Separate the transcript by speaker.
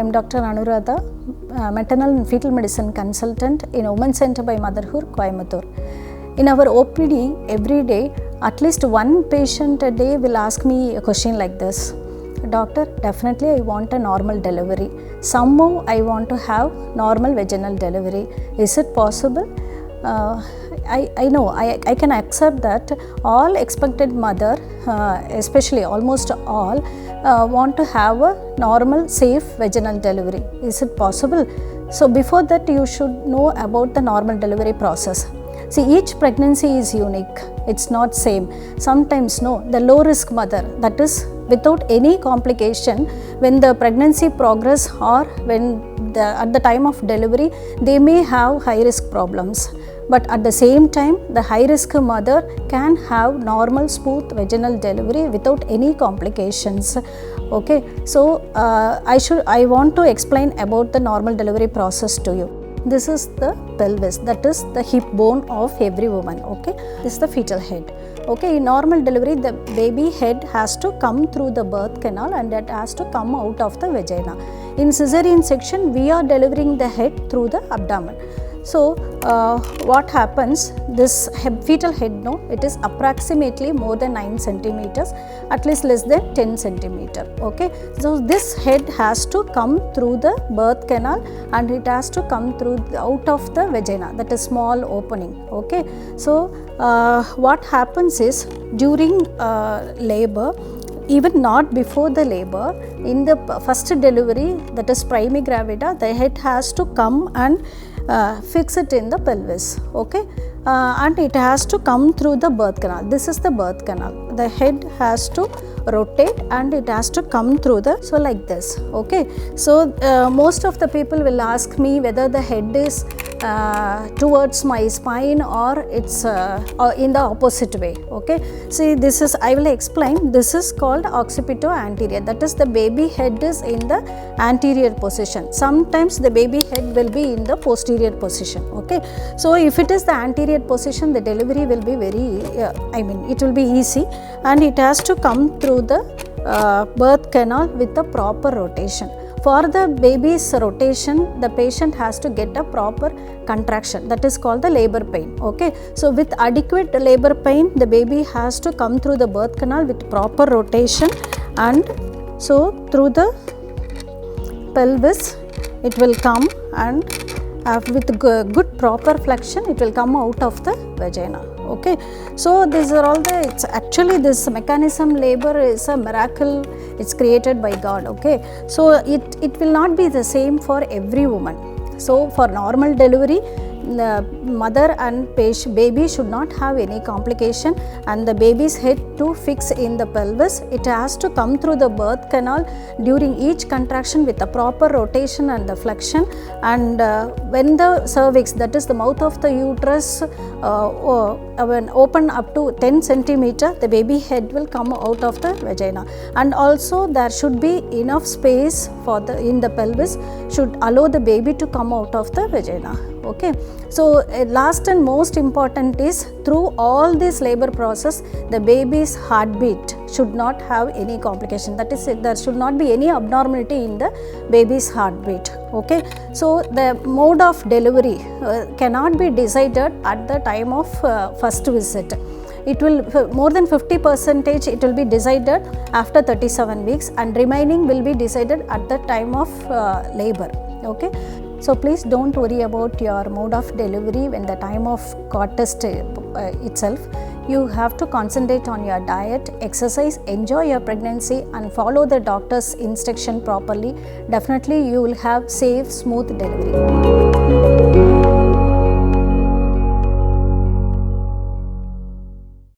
Speaker 1: am Dr. Anuradha, Maternal and Fetal Medicine Consultant in Women's Center by Motherhood, Coimbatore. In our OPD, every day, at least one patient a day will ask me a question like this. Doctor, definitely I want a normal delivery. Somehow I want to have normal vaginal delivery. Is it possible? I know, I can accept that all expected mother, especially almost all, want to have a normal, safe vaginal delivery. Is it possible? So before that, you should know about the normal delivery process. See, each pregnancy is unique. It's not same. Sometimes no, the low risk mother, that is without any complication, when the pregnancy progress or when at the time of delivery, they may have high risk problems. But at the same time, the high risk mother can have normal smooth vaginal delivery without any complications. Okay, so I want to explain about the normal delivery process to you. This is the pelvis, that is the hip bone of every woman. Okay, this is the fetal head. Okay, in normal delivery, the baby head has to come through the birth canal and it has to come out of the vagina. In cesarean section, we are delivering the head through the abdomen. So what happens, this fetal head, no, it is approximately more than 9 centimeters, at least less than 10 centimeter. Okay, so this head has to come through the birth canal and it has to come through out of the vagina, that is small opening. Okay, so what happens is during labor, even not before the labor, in the first delivery, that is primigravida, the head has to come and fix it in the pelvis. Okay, and it has to come through the birth canal. This is the birth canal. The head has to rotate and it has to come through the, so like this. Okay, so most of the people will ask me whether the head is towards my spine or it's in the opposite way. Okay, see, this is, I will explain, this is called occipito anterior, that is the baby head is in the anterior position. Sometimes the baby head will be in the posterior position. Okay, so if it is the anterior position, the delivery will be very it will be easy, and it has to come through the birth canal with the proper rotation. For the baby's rotation, the patient has to get a proper contraction, that is called the labor pain. Okay, so with adequate labor pain, the baby has to come through the birth canal with proper rotation, and so through the pelvis it will come, and with good proper flexion it will come out of the vagina. Okay, so these are all the, it's actually this mechanism, labor is a miracle, it's created by God. Okay, so it will not be the same for every woman. So for normal delivery, the mother and baby should not have any complication, and the baby's head to fix in the pelvis, it has to come through the birth canal during each contraction with the proper rotation and the flexion, and when the cervix, that is the mouth of the uterus, when open up to 10 centimeter, the baby head will come out of the vagina, and also there should be enough space for in the pelvis should allow the baby to come out of the vagina. Okay, so last and most important is, through all this labor process, the baby's heartbeat should not have any complication, that is, there should not be any abnormality in the baby's heartbeat. Okay, so the mode of delivery cannot be decided at the time of first visit. It will, more than 50% it will be decided after 37 weeks, and remaining will be decided at the time of labor. Okay, so please don't worry about your mode of delivery when the time of cord test itself. You have to concentrate on your diet, exercise, enjoy your pregnancy, and follow the doctor's instruction properly. Definitely you will have safe, smooth delivery.